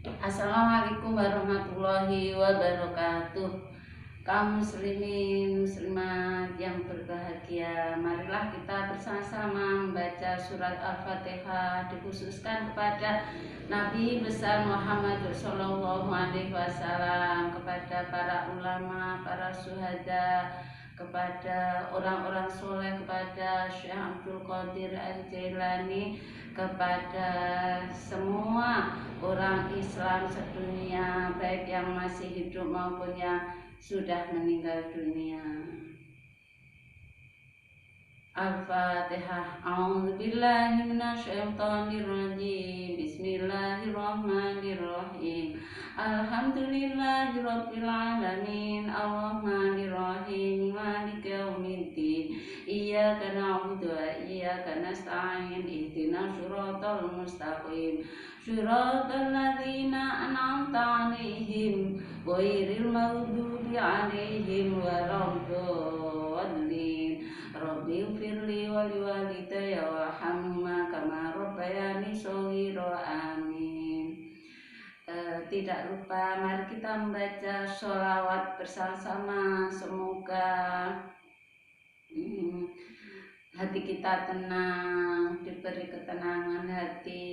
Assalamualaikum warahmatullahi wabarakatuh. Kaum muslimin muslimat yang berbahagia, marilah kita bersama-sama membaca surat Al-Fatihah, dikhususkan kepada Nabi besar Muhammad Sallallahu Alaihi Wasallam, kepada para ulama, para syuhada, kepada orang-orang soleh, kepada Syekh Abdul Qadir Al-Jailani, kepada semua orang Islam sedunia, baik yang masih hidup maupun yang sudah meninggal dunia. Al-Fatihah. A'udzubillahi minasyaitonirrajim. Bismillahirrahmanirrahim. Alhamdulillahirabbil alamin. Arrahmanirrahim. Maliki yaumiddin. Iyyaka na'budu wa iyyaka nasta'in. Ihdinas shiratal mustaqim. Shiratal ladzina an'amta 'alaihim ghairil maghdubi 'alaihim waladdallin. Rabbi firli wali walidayya warhamhuma kama rabbayani shaghira. Amin. Tidak lupa mari kita membaca sholawat bersama-sama. Semoga hati kita tenang, diberi ketenangan hati,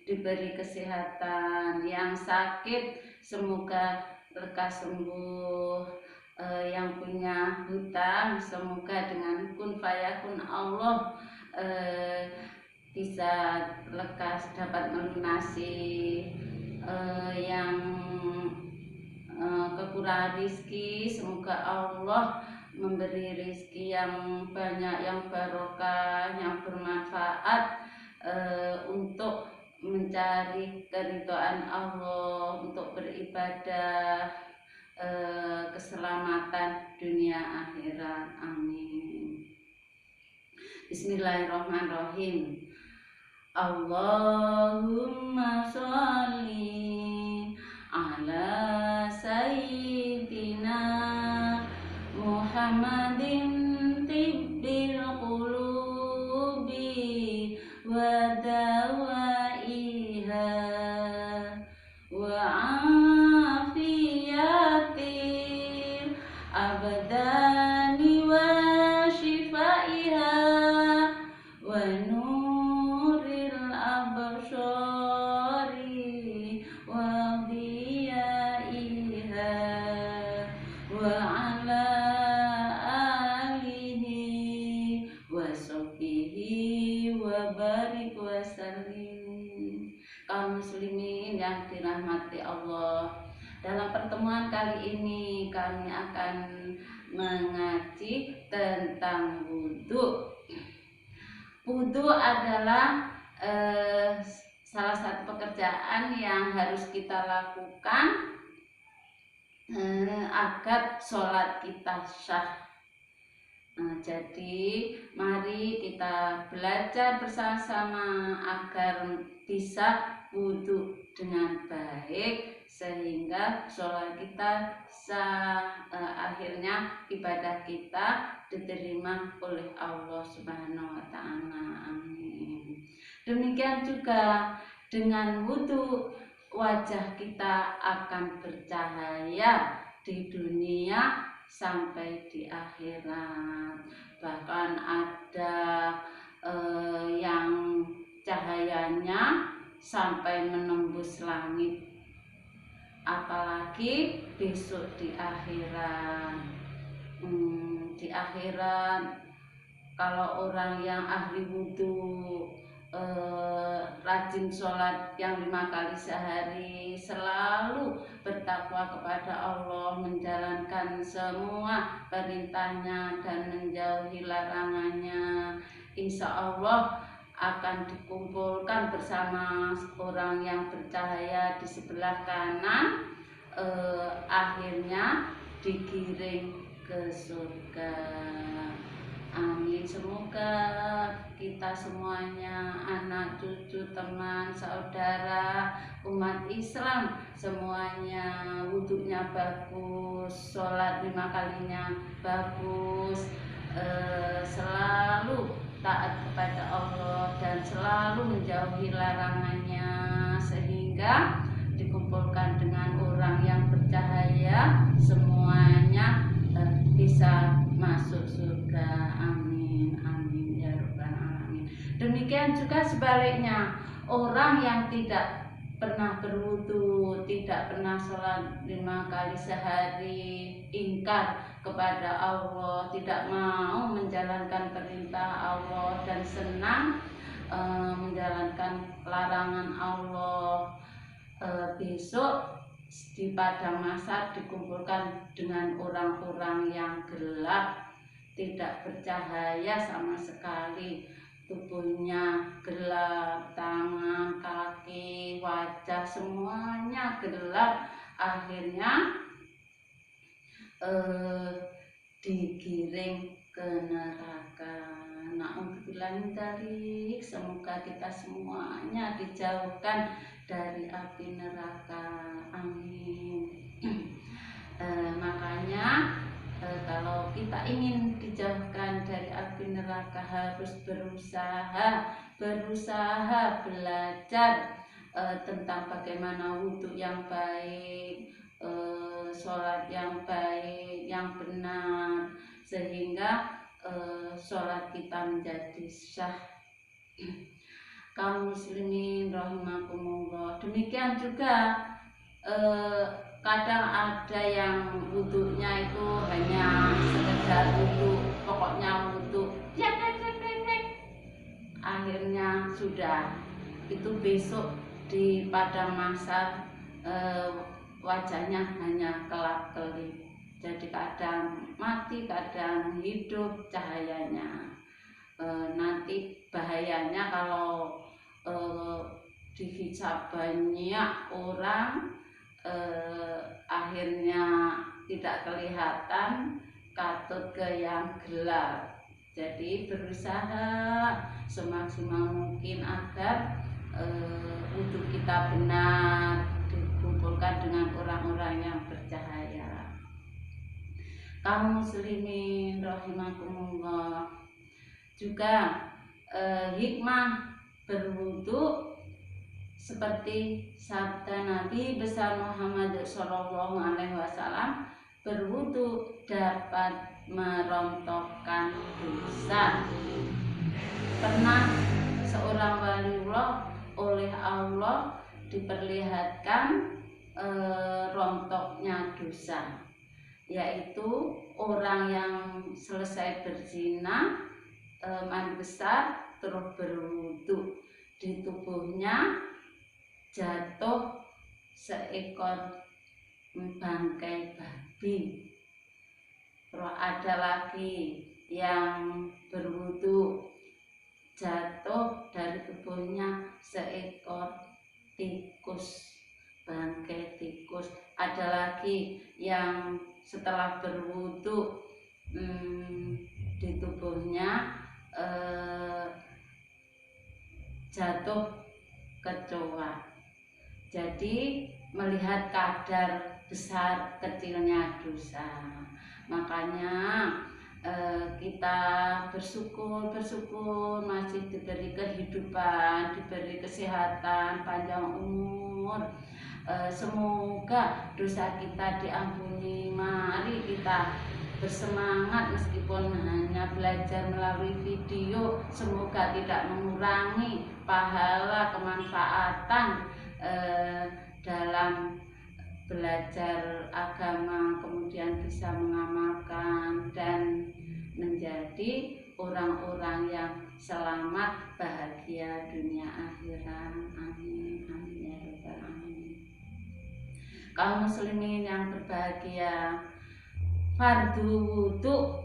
diberi kesehatan. Yang sakit semoga lekas sembuh. Yang punya hutang semoga dengan kun fayakun Allah bisa lekas dapat melunasi. Yang kekurangan rizki semoga Allah memberi rizki yang banyak, yang barokah, yang bermanfaat untuk mencari keridhaan Allah, untuk beribadah, keselamatan dunia akhirat. Amin. Bismillahirrahmanirrahim. Allahumma sholli ala sayyidina Muhammadin tibbil qulubi wa dawaiha wa abadani wa shifaiha wa nuril abshari wa diyaiha wa ala alihi wa sahbihi wa barik wa sallim. Kaum muslimin yang dirahmati Allah, dalam pertemuan kali ini kami akan mengaji tentang wudhu. Wudhu adalah salah satu pekerjaan yang harus kita lakukan agar sholat kita sah. Jadi mari kita belajar bersama-sama agar bisa wudhu dengan baik, sehingga sholat kita sah, akhirnya ibadah kita diterima oleh Allah Subhanahu wa Ta'ala. Amin. Demikian juga dengan wudhu, wajah kita akan bercahaya di dunia sampai di akhirat. Bahkan ada yang cahayanya sampai menembus langit, apalagi besok di akhirat. Di akhirat kalau orang yang ahli wudhu, rajin sholat yang 5 kali sehari, selalu bertakwa kepada Allah, menjalankan semua perintahnya dan menjauhi larangannya, insya Allah akan dikumpulkan bersama orang yang bercahaya di sebelah kanan, akhirnya digiring ke surga. Amin. Semoga kita semuanya, anak, cucu, teman, saudara, umat Islam semuanya wudhunya bagus, sholat 5 kalinya bagus, selalu taat kepada Allah dan selalu menjauhi larangannya, sehingga Demikian juga sebaliknya, orang yang tidak pernah berwudu, tidak pernah sholat 5 kali sehari, ingkar kepada Allah, tidak mau menjalankan perintah Allah dan senang menjalankan larangan Allah, besok di padang mahsyar dikumpulkan dengan orang-orang yang gelap, tidak bercahaya sama sekali, tubuhnya gelap, tangan, kaki, wajah semuanya gelap. Akhirnya digiring ke neraka. Na'udzubillah min dzalik. Semoga kita semuanya dijauhkan dari api neraka. Amin. Makanya kalau kita ingin dijauhkan dari api neraka harus berusaha belajar tentang bagaimana wudhu yang baik, sholat yang baik, yang benar, sehingga sholat kita menjadi sah. Kaum muslimin rahimakumullah. Demikian juga kadang ada yang wudhunya itu hanya sekedar wudhu, pokoknya wudhu, akhirnya sudah itu besok di padang mahsyar wajahnya hanya kelap-kelip. Jadi kadang mati, kadang hidup cahayanya. Nanti bahayanya kalau dihisab banyak orang, akhirnya tidak kelihatan, katut ke yang gelap. Jadi berusaha semaksimal mungkin agar wudhu kita benar, dikumpulkan dengan orang-orang yang bercahaya. Kaum muslimin rahimakumullah. Juga hikmah berwudhu seperti sabda Nabi besar Muhammad SAW, berwudhu dapat merontokkan dosa. Pernah seorang waliullah oleh Allah diperlihatkan rontoknya dosa, yaitu orang yang selesai berzina, mandi besar, terus berwudhu, di tubuhnya jatuh seekor bangkai babi. Terus ada lagi yang berwudhu, jatuh dari tubuhnya seekor tikus, bangkai tikus. Ada lagi yang setelah berwudhu di tubuhnya jatuh kecoa. Jadi melihat kadar besar kecilnya dosa, makanya kita bersyukur masih diberi kehidupan, diberi kesehatan, panjang umur. Semoga dosa kita diampuni. Mari kita bersemangat meskipun hanya belajar melalui video, semoga tidak mengurangi pahala kemanfaatan dalam belajar agama, kemudian bisa mengamalkan dan menjadi orang-orang yang selamat, bahagia dunia akhirat. Amin, amin ya rabbal alamin. Kaum muslimin yang berbahagia, fardu wudhu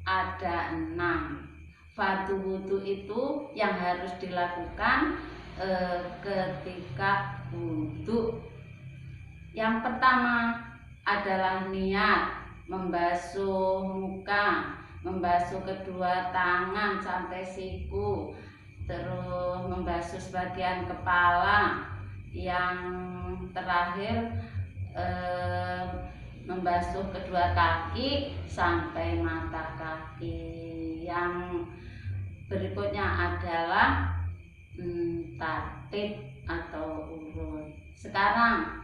ada 6. Fardu wudhu itu yang harus dilakukan ketika wudhu. Yang pertama adalah niat, membasuh muka, membasuh kedua tangan sampai siku, terus membasuh sebagian kepala. Yang terakhir membasuh kedua kaki sampai mata kaki. Yang berikutnya adalah tartib atau urut. Sekarang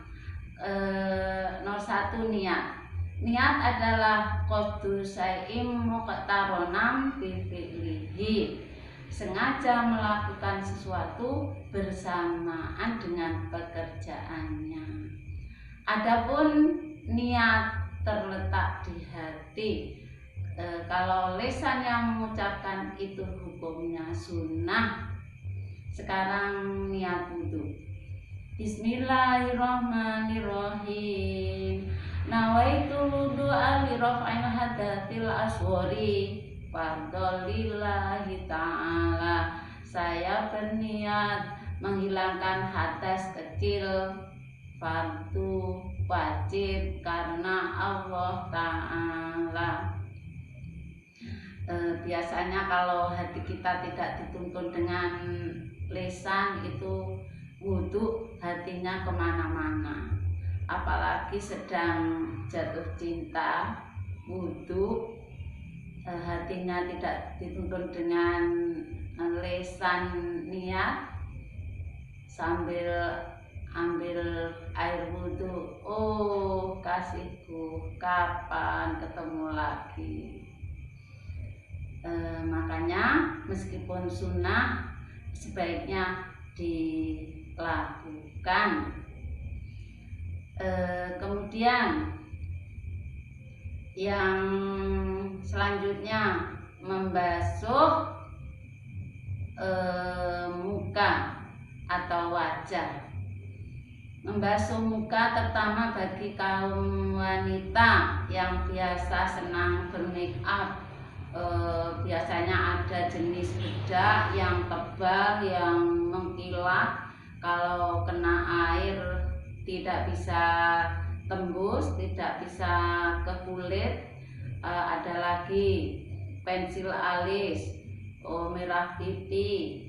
nomor 1 niat. Niat adalah qasdu syai'im muqtaronam bi fi'lihi. sengaja melakukan sesuatu bersamaan dengan pekerjaannya. Adapun niat terletak di hati. Kalau lisan yang mengucapkan itu hukumnya sunnah. Sekarang niat wudu. Bismillahirrahmanirrahim. Nawaitu wudu'a li raf'il hadatsil asghari fardholillahi ta'ala. Saya berniat menghilangkan hadas kecil fardu wajib karena Allah Ta'ala. Biasanya kalau hati kita tidak dituntun dengan lisan itu wudhu hatinya kemana-mana. Apalagi sedang jatuh cinta, wudhu hatinya tidak dituntun dengan lisan niat, sambil ambil air wudhu, oh kasihku kapan ketemu lagi. Makanya meskipun sunnah sebaiknya dilakukan. Kemudian yang selanjutnya membasuh muka atau wajah. Membasuh muka terutama bagi kaum wanita yang biasa senang bermake up. Biasanya ada jenis bedak yang tebal, yang mengkilat. Kalau kena air tidak bisa tembus, tidak bisa ke kulit. Ada lagi pensil alis, merah pipi,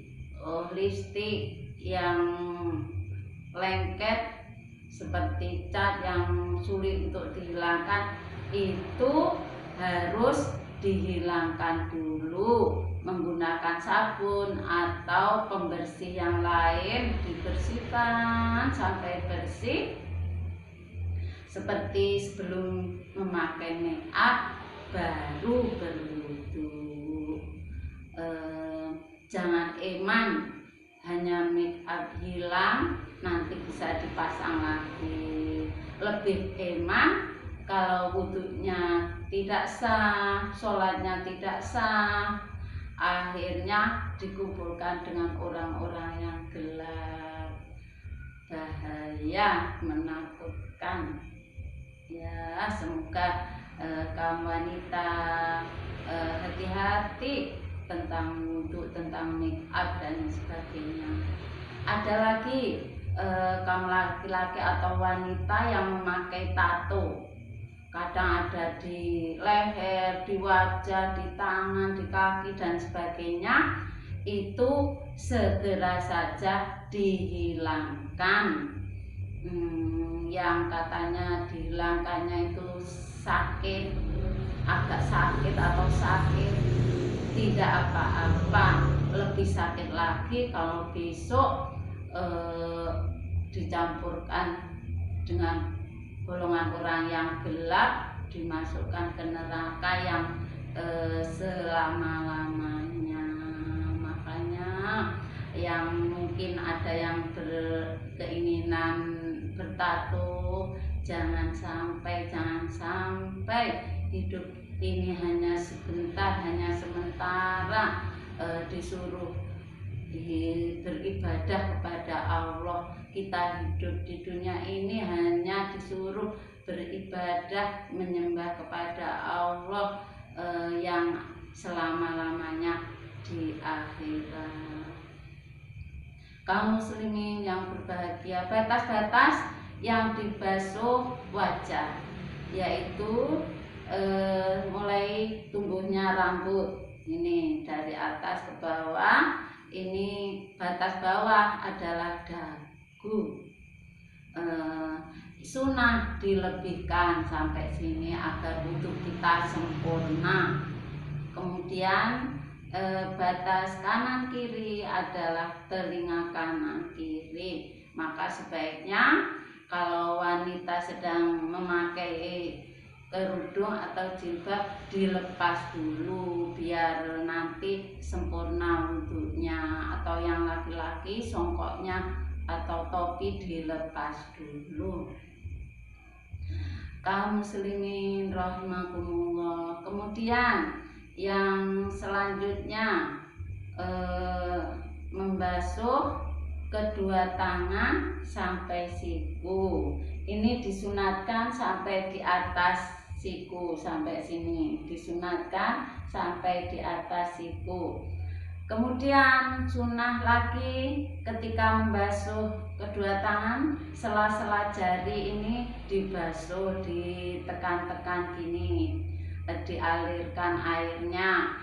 lipstik yang lengket seperti cat yang sulit untuk dihilangkan, itu harus dihilangkan dulu menggunakan sabun atau pembersih yang lain. Dibersihkan sampai bersih seperti sebelum memakai make up, baru berwudu. Jangan eman hanya make up hilang nanti bisa dipasang lagi. Lebih eman kalau wudhunya tidak sah, sholatnya tidak sah, akhirnya dikumpulkan dengan orang-orang yang gelap. Bahaya, menakutkan. Ya, semoga kaum wanita hati-hati tentang wudhu, tentang make up dan sebagainya. Ada lagi kaum laki-laki atau wanita yang memakai tato. Kadang ada di leher, di wajah, di tangan, di kaki dan sebagainya. Itu segera saja dihilangkan. Yang katanya dihilangkannya itu sakit, agak sakit atau sakit, tidak apa-apa. Lebih sakit lagi kalau besok dicampurkan dengan golongan orang yang gelap, dimasukkan ke neraka yang selama-lamanya. Makanya yang mungkin ada yang berkeinginan bertato, jangan sampai hidup ini hanya sebentar, hanya sementara. Disuruh beribadah kepada Allah. Kita hidup di dunia ini hanya disuruh beribadah, menyembah kepada Allah yang selama-lamanya di akhirat. Kaum muslimin yang berbahagia, batas-batas yang dibasuh wajah yaitu mulai tumbuhnya rambut, ini dari atas ke bawah. Ini batas bawah adalah dagu. Sunnah dilebihkan sampai sini agar wudhu kita sempurna. Kemudian batas kanan kiri adalah telinga kanan kiri. Maka sebaiknya kalau wanita sedang memakai kerudung atau jilbab dilepas dulu biar nanti sempurna wudhunya, atau yang laki-laki songkoknya atau topi dilepas dulu. Kaum muslimin rahimakumullah. Kemudian yang selanjutnya membasuh kedua tangan sampai siku. Ini disunatkan sampai di atas siku, sampai sini disunatkan sampai di atas siku. Kemudian sunnah lagi ketika membasuh kedua tangan, sela-sela jari ini dibasuh, ditekan-tekan gini, dialirkan airnya,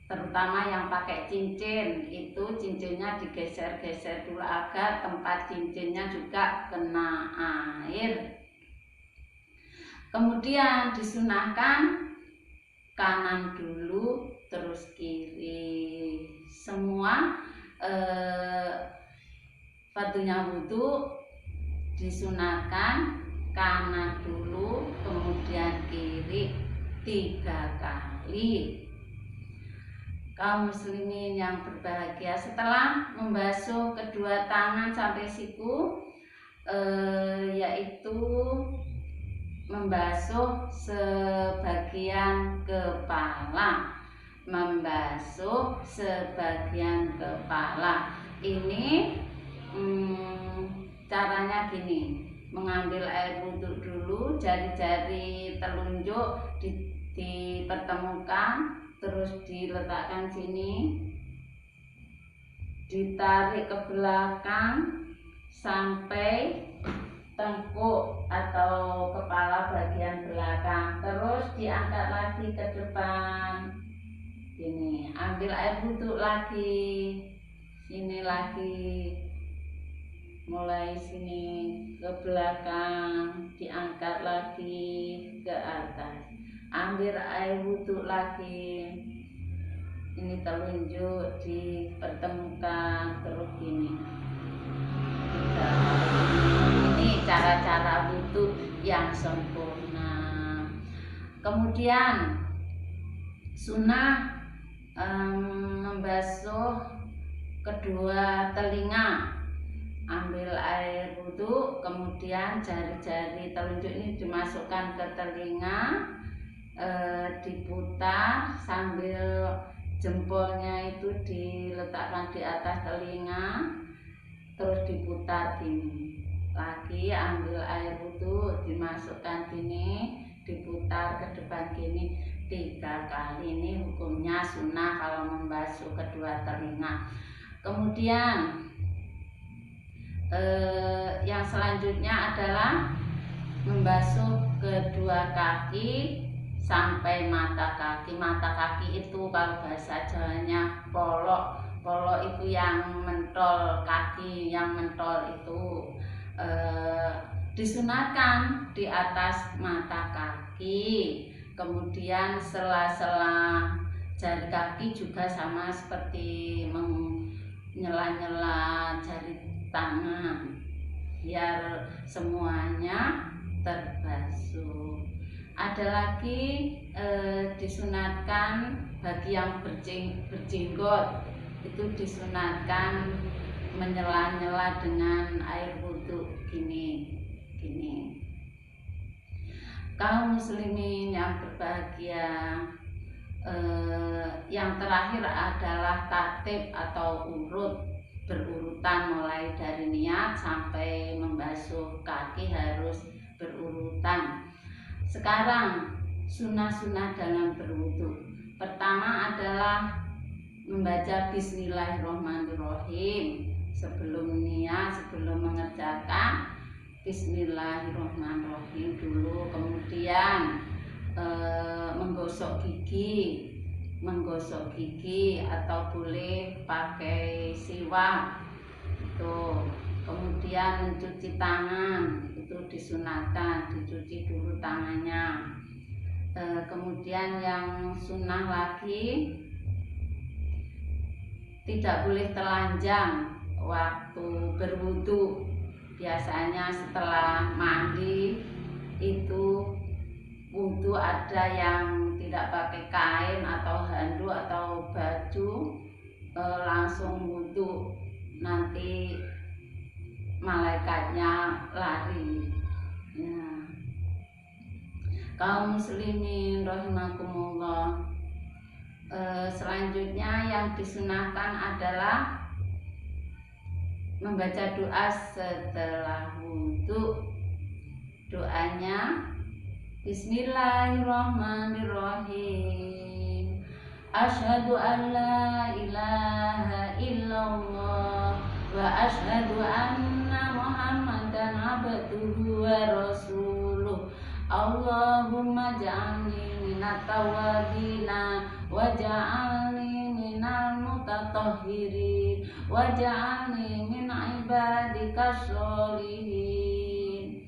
terutama yang pakai cincin itu cincinnya digeser-geser dulu agar tempat cincinnya juga kena air. Kemudian disunahkan kanan dulu terus kiri. Semua fardunya wudhu disunahkan kanan dulu kemudian kiri 3 kali. Kaum muslimin yang berbahagia, setelah membasuh kedua tangan sampai siku, yaitu membasuh sebagian kepala, membasuh sebagian kepala. Ini caranya gini, mengambil air wudhu dulu, jari-jari telunjuk dipertemukan, terus diletakkan sini, ditarik ke belakang sampai tengkuk atau kepala bagian belakang, terus diangkat lagi ke depan. Ini ambil air wudhu lagi, sini lagi, mulai sini ke belakang, diangkat lagi ke atas, ambil air wudhu lagi, ini telunjuk dipertemukan terus gini. Ini cara-cara wudhu yang sempurna. Kemudian sunnah membasuh kedua telinga. Ambil air wudhu, kemudian jari-jari telunjuk ini dimasukkan ke telinga, diputar sambil jempolnya itu diletakkan di atas telinga, terus diputar gini. Lagi ambil air wudhu, dimasukkan gini, diputar ke depan gini 3 kali. Ini hukumnya sunnah kalau membasuh kedua telinga. Kemudian yang selanjutnya adalah membasuh kedua kaki sampai mata kaki. Mata kaki itu kalau bahasa Jawanya polok. Polok itu yang mentol, kaki yang mentol itu disunatkan di atas mata kaki. Kemudian sela-sela jari kaki juga sama seperti menyela-nyela jari tangan biar semuanya terbasuh. Ada lagi disunatkan bagi yang berjenggot, itu disunatkan menyela-nyela dengan air wudhu gini. Kaum muslimin yang berbahagia, yang terakhir adalah tartib atau urut, berurutan mulai dari niat sampai membasuh kaki harus berurutan. Sekarang sunnah-sunnah dalam berwudu. Pertama adalah membaca Bismillahirrahmanirrahim sebelum niat, sebelum mengerjakan. Bismillahirrahmanirrahim dulu. Kemudian menggosok gigi atau boleh pakai siwak itu. Kemudian mencuci tangan, itu disunahkan, dicuci dulu tangannya. Kemudian yang sunnah lagi, tidak boleh telanjang waktu berwudu. Biasanya setelah mandi itu wudhu ada yang tidak pakai kain atau handuk atau baju, langsung wudhu, nanti malaikatnya lari. Ya. Kaum muslimin rahimakumullah, selanjutnya yang disunahkan adalah membaca doa setelah wudhu. Doanya Bismillahirrahmanirrahim. Asyhadu an la ilaha illallah wa asyhadu anna Muhammadan abduhu wa rasuluh. Allahumma ja'alni minat tawabina wa ja'alni minal mutatahhirin wa ja'alni min ibadika sholihin.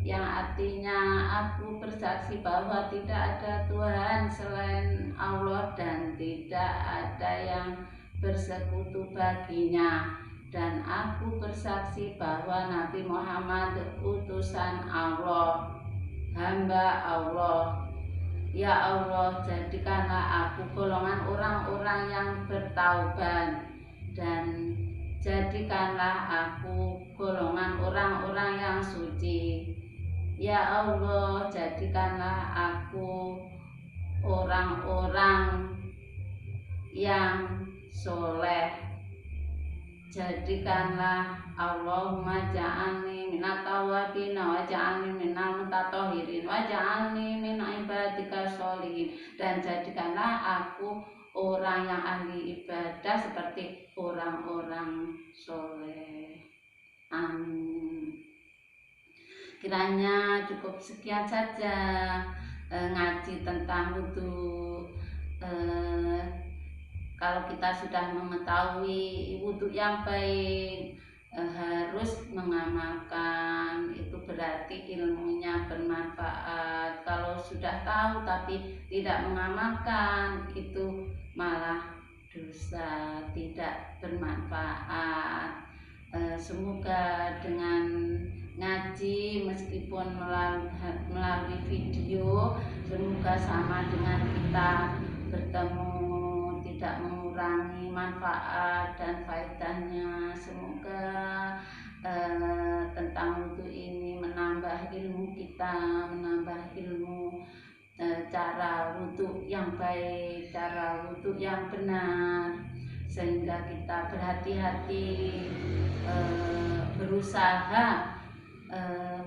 Yang artinya, aku bersaksi bahwa tidak ada Tuhan selain Allah dan tidak ada yang bersekutu baginya, dan aku bersaksi bahwa Nabi Muhammad utusan Allah, hamba Allah. Ya Allah, jadikanlah aku golongan orang-orang yang bertaubat, dan jadikanlah aku golongan orang-orang yang suci. Ya Allah, jadikanlah aku orang-orang yang soleh. Jadikanlah Allahumma ja'alni minat tawabin wa ja'alni minal mutatahhirin wa ja'alni min ibadika sholihin. Dan jadikanlah aku orang yang ahli ibadah seperti orang-orang soleh. Amin. Kiranya cukup sekian saja ngaji tentang wudhu. Kalau kita sudah mengetahui wudhu yang baik, harus mengamalkan, itu berarti ilmunya bermanfaat. Kalau sudah tahu tapi tidak mengamalkan, itu malah dosa, tidak bermanfaat. Semoga dengan ngaji meskipun melalui video, semoga sama dengan kita bertemu, tidak mengurangi manfaat dan faedahnya. Semoga tentang wudhu ini menambah ilmu kita, menambah ilmu cara wudhu yang baik, cara wudhu yang benar, sehingga kita berhati-hati, berusaha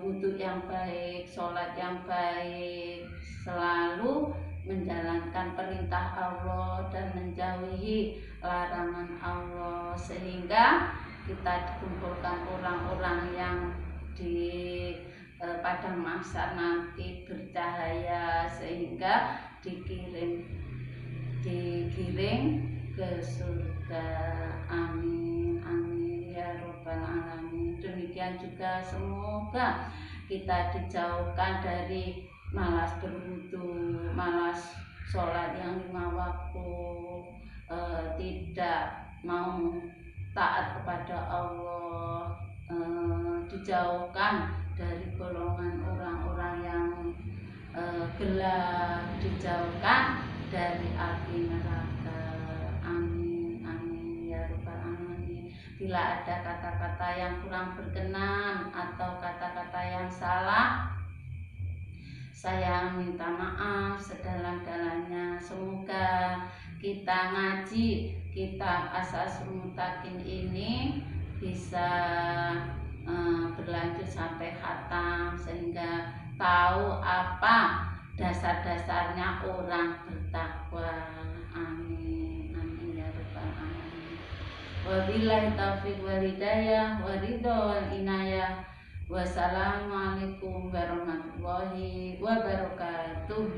wudhu yang baik, sholat yang baik, selalu menjalankan perintah Allah dan menjauhi larangan Allah, sehingga kita dikumpulkan orang-orang yang di padang mahsyar nanti bercahaya, sehingga digiring ke surga. Amin, amin ya robbal alamin. Demikian juga semoga kita dijauhkan dari malas berwudu, malas sholat yang 5 waktu, tidak mau taat kepada Allah, dijauhkan dari golongan orang-orang yang gelap, dijauhkan dari api neraka. Amin, amin ya rabbal alamin. Bila ada kata-kata yang kurang berkenan atau kata-kata yang salah, saya minta maaf sedalam-dalamnya. Semoga kita ngaji kitab Ashasul Muttaqin ini bisa berlanjut sampai khatam, sehingga tahu apa dasar-dasarnya orang bertakwa. Amin, amin ya rabbal alamin. Wabillahi taufiq wal hidayah wa ridho wal inayah. Wassalamualaikum warahmatullahi wabarakatuh.